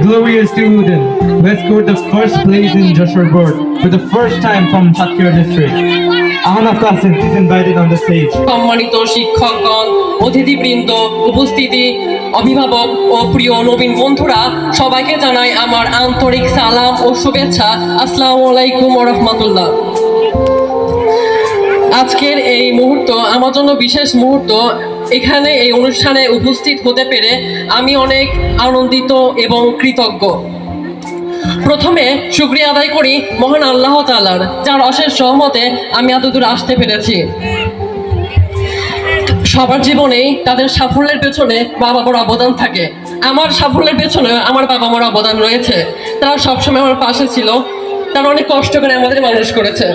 glorious student who has scored the first place in Joshua Board for the first time from Satkhira district. Ahana Qasim is invited on the stage. সম্মানিত শিক্ষকগণ, অতিথিবৃন্দ, উপস্থিতি, অভিভাবক ও প্রিয় নবীন বন্ধুরা, সবাইকে জানাই আমার আন্তরিক সালাম ও শুভেচ্ছা। আসসালামু আলাইকুম ওয়া রাহমাতুল্লাহ। আজকের এই মুহূর্ত আমার জন্য বিশেষ মুহূর্ত। এখানে এই অনুষ্ঠানে উপস্থিত হতে পেরে আমি অনেক আনন্দিত এবং কৃতজ্ঞ। প্রথমে শুকরিয়া আদায় করি মহান আল্লাহ তাআলার, যার অশেষ রহমতে আমি এতদূর আসতে পেরেছি। সবার জীবনেই তাদের সাফল্যের পেছনে বাবা মার অবদান থাকে। আমার সাফল্যের পেছনে আমার বাবা মার অবদান রয়েছে। তারা সবসময় আমার পাশে ছিল, তারা অনেক কষ্ট করে আমাদের মানুষ করেছে।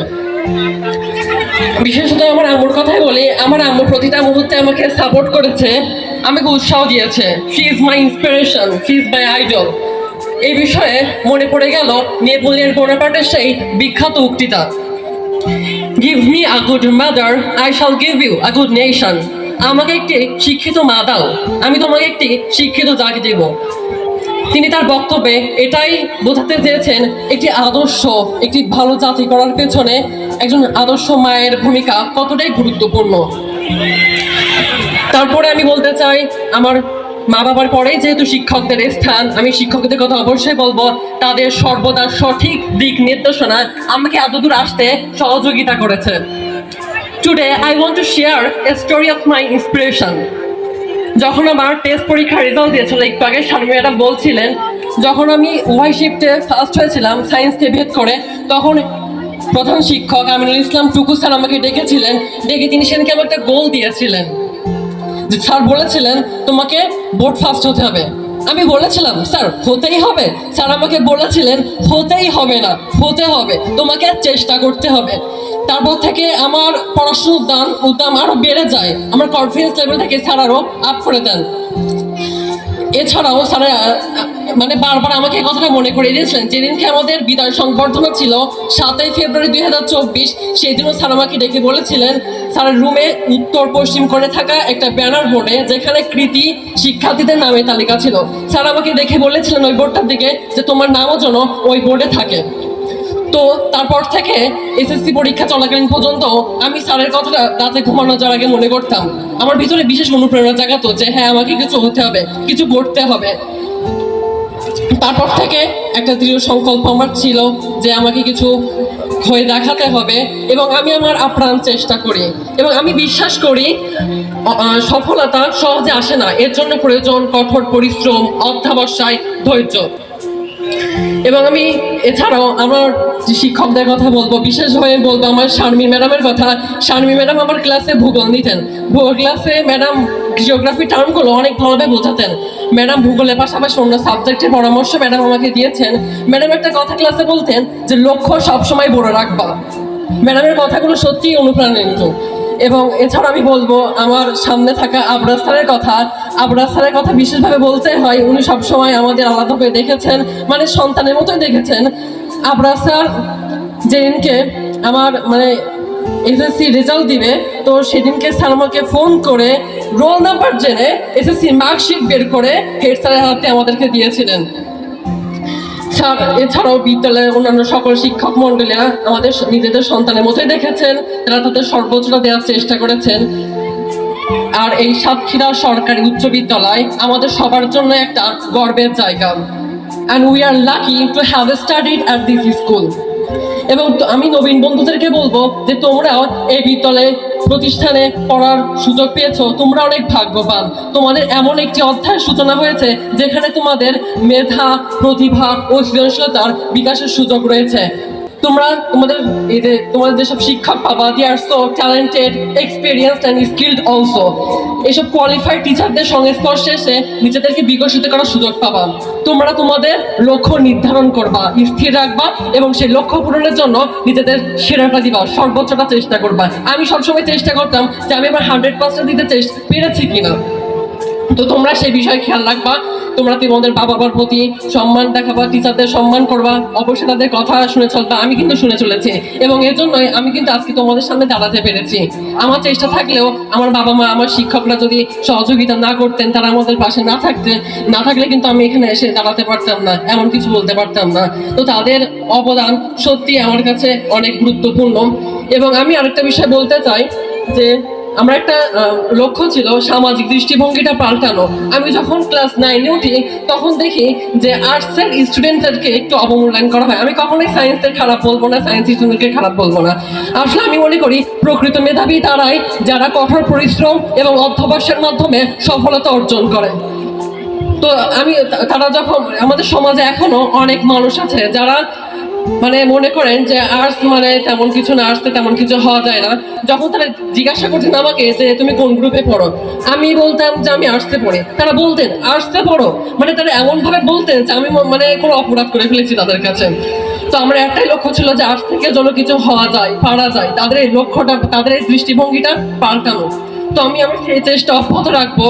বিশেষত আমার আম্মুর কথাই বলি, আমার আম্মু প্রতিটা মুহূর্তে আমাকে সাপোর্ট করেছে, আমাকে উৎসাহ দিয়েছে। She is my inspiration, she is my idol. এই বিষয়ে মনে পড়ে গেল নেপোলিয়ন বোনাপার্টের সেই বিখ্যাত উক্তিটা, give me a good mother, I shall give you a good nation. আমাকে একটি শিক্ষিত মা দাও, আমি তোমাকে একটি শিক্ষিত জাতি দেব। তিনি তার বক্তব্যে এটাই বোঝাতে চেয়েছেন, একটি আদর্শ, একটি ভালো জাতি করার পেছনে একজন আদর্শ মায়ের ভূমিকা কতটাই গুরুত্বপূর্ণ। তারপরে আমি বলতে চাই, আমার মা বাবার পরেই যেহেতু শিক্ষকদের স্থান, আমি শিক্ষকদের কথা অবশ্যই বলবো। তাদের সর্বদা সঠিক দিক নির্দেশনা আমাকে এতদূর আসতে সহযোগিতা করেছে। Today I want to share a story of my inspiration. যখন আমার টেস্ট পরীক্ষার রেজাল্ট দিয়েছিল, একটু আগে শারমিন ম্যাডাম বলছিলেন, যখন আমি উভয় শিফটে ফার্স্ট হয়েছিলাম সায়েন্সকে ভেদ করে, তখন প্রধান শিক্ষক আমিনুল ইসলাম টুকু স্যার আমাকে ডেকেছিলেন। ডেকে তিনি সেদিনকে আমাকে একটা গোল দিয়েছিলেন, যে স্যার বলেছিলেন তোমাকে বোর্ড ফার্স্ট হতে হবে। আমি বলেছিলাম স্যার হতেই হবে। স্যার আমাকে বলেছিলেন হতেই হবে না, হতে হবে, তোমাকে চেষ্টা করতে হবে। তারপর থেকে আমার পড়াশোনার উদ্যম আরও বেড়ে যায়, আমার কনফিডেন্স লেভেল থেকে স্যার আরও আপ করে দেন। এছাড়াও স্যার মানে বারবার আমাকে কথাটা মনে করিয়ে দিয়েছিলেন, যেদিনকে আমাদের বিদায় সংবর্ধনা ছিল 7ই ফেব্রুয়ারি 2024, সেই দিনও স্যার আমাকে ডেকে বলেছিলেন, স্যারের রুমে উত্তর পশ্চিম করে থাকা একটা ব্যানার বোর্ডে যেখানে কৃতি শিক্ষার্থীদের নামে তালিকা ছিল, স্যার আমাকে দেখে বলেছিলেন ওই বোর্ডটার দিকে যে তোমার নামও যেন ওই বোর্ডে থাকে। তো তারপর থেকে এসএসসি পরীক্ষা চলাকালীন পর্যন্ত আমি স্যারের কথাটা রাতে ঘুমানো যাওয়ার আগে মনে করতাম। আমার ভিতরে বিশেষ অনুপ্রেরণা জাগাতো যে হ্যাঁ, আমাকে কিছু হতে হবে, কিছু করতে হবে। তারপর থেকে একটা দৃঢ় সংকল্প আমার ছিল যে আমাকে কিছু হয়ে দেখাতে হবে, এবং আমি আমার আপ্রাণ চেষ্টা করি। এবং আমি বিশ্বাস করি সফলতা সহজে আসে না, এর জন্য প্রয়োজন কঠোর পরিশ্রম, অধ্যবসায়, ধৈর্য। এবং আমি এছাড়াও আমার যে শিক্ষকদের কথা বলবো, বিশেষভাবে বলবো আমার শারমিন ম্যাডামের কথা। শারমিন ম্যাডাম আমার ক্লাসে ভূগোল নিতেন। ভূগোল ক্লাসে ম্যাডাম জিওগ্রাফি টার্মগুলো অনেক ভালোভাবে বোঝাতেন। ম্যাডাম ভূগোলের পাশাপাশি অন্য সাবজেক্টের পরামর্শ ম্যাডাম আমাকে দিয়েছেন। ম্যাডাম একটা কথা ক্লাসে বলতেন যে লক্ষ্য সবসময় বড় রাখবা। ম্যাডামের কথাগুলো সত্যিই অনুপ্রাণিত। এবং এছাড়া আমি বলবো আমার সামনে থাকা আবরাজ স্যারের কথা। আবরাজ স্যারের কথা বিশেষভাবে বলতে হয়, উনি সবসময় আমাদের আলাদাভাবে দেখেছেন, মানে সন্তানের মতোই দেখেছেন। আবরাজ স্যার যেদিনকে আমার মানে এসএসসি রেজাল্ট দিবে, তো সেদিনকে স্যার আমাকে ফোন করে রোল নাম্বার জেনে এসএসসি মার্কশিট বের করে হেড স্যারের হাতে আমাদেরকে দিয়েছিলেন। স্যার এছাড়াও বিদ্যালয়ের অন্যান্য সকল শিক্ষক মণ্ডলীরা আমাদের নিজেদের সন্তানের মতোই দেখেছেন, তারা তাদের সর্বোচ্চটা দেওয়ার চেষ্টা করেছেন। আর এই সাতক্ষীরা সরকারি উচ্চ বিদ্যালয় আমাদের সবার জন্য একটা গর্বের জায়গা, and we are lucky to have studied at this school. এবং আমি নবীন বন্ধুদেরকে বলবো যে তোমরাও এই বিদ্যালয়ে প্রতিষ্ঠানে পড়ার সুযোগ পেয়েছো, তোমরা অনেক ভাগ্যবান। তোমাদের এমন একটি অধ্যায়ের সূচনা হয়েছে যেখানে তোমাদের মেধা, প্রতিভা ও সৃজনশীলতার বিকাশের সুযোগ রয়েছে। তোমরা তোমাদের যেসব শিক্ষক পাবা, they are so talented, experienced and skilled also. এইসব কোয়ালিফাইড টিচারদের সংস্পর্শে এসে নিজেদেরকে বিকশিত করার সুযোগ পাবা। তোমরা তোমাদের লক্ষ্য নির্ধারণ করবা, স্থির রাখবা, এবং সেই লক্ষ্য পূরণের জন্য নিজেদের সেরাটা দিবা, সর্বোচ্চটা চেষ্টা করবা। আমি সবসময় চেষ্টা করতাম যে আমি আমার 100% দিতে পেরেছি কিনা। তো তোমরা সেই বিষয়ে খেয়াল রাখবা, তোমরা তোমাদের বাবা মার প্রতি সম্মান দেখাবা, টিচারদের সম্মান করবা, অবশ্যই তাদের কথা শুনে চলবা। আমি কিন্তু শুনে চলেছি এবং এর জন্যই আমি কিন্তু আজকে তোমাদের সামনে দাঁড়াতে পেরেছি। আমার চেষ্টা থাকলেও আমার বাবা মা, আমার শিক্ষকরা যদি সহযোগিতা না করতেন, তারা আমাদের পাশে না থাকলে কিন্তু আমি এখানে এসে দাঁড়াতে পারতাম না, এমন কিছু বলতে পারতাম না। তো তাদের অবদান সত্যি আমার কাছে অনেক গুরুত্বপূর্ণ। এবং আমি আরেকটা বিষয় বলতে চাই যে আমার একটা লক্ষ্য ছিল সামাজিক দৃষ্টিভঙ্গিটা পাল্টানো। আমি যখন ক্লাস 9-এ উঠি তখন দেখি যে আর্টসের স্টুডেন্টদেরকে একটু অবমূল্যায়ন করা হয়। আমি কখনোই সায়েন্সের খারাপ বলবো না, সায়েন্স স্টুডেন্টকে খারাপ বলবো না। আসলে আমি মনে করি প্রকৃত মেধাবী তারাই যারা কঠোর পরিশ্রম এবং অধ্যবসায়ের মাধ্যমে সফলতা অর্জন করে। তো তারা যখন আমাদের সমাজে এখনো অনেক মানুষ আছে যারা মানে মনে করেন যে আর্টস মানে তেমন কিছু না, আর্টসে তেমন কিছু হওয়া যায় না। যখন তারা জিজ্ঞাসা করতেন আমাকে যে তুমি কোন গ্রুপে পড়ো, আমি বলতাম যে আমি আর্টসে পড়ি। তারা বলতেন আর্টসে পড়ো, মানে তারা এমন ভাবে বলতেন যে আমি মানে কোনো অপরাধ করে ফেলেছি তাদের কাছে। তো আমার একটাই লক্ষ্য ছিল যে আর্টস থেকে যেন কিছু হওয়া যায়, পারা যায়, তাদের এই লক্ষ্যটা, তাদের এই দৃষ্টিভঙ্গিটা পাল্টানো। তো আমি আমার সেই চেষ্টা অব্যাহত রাখবো।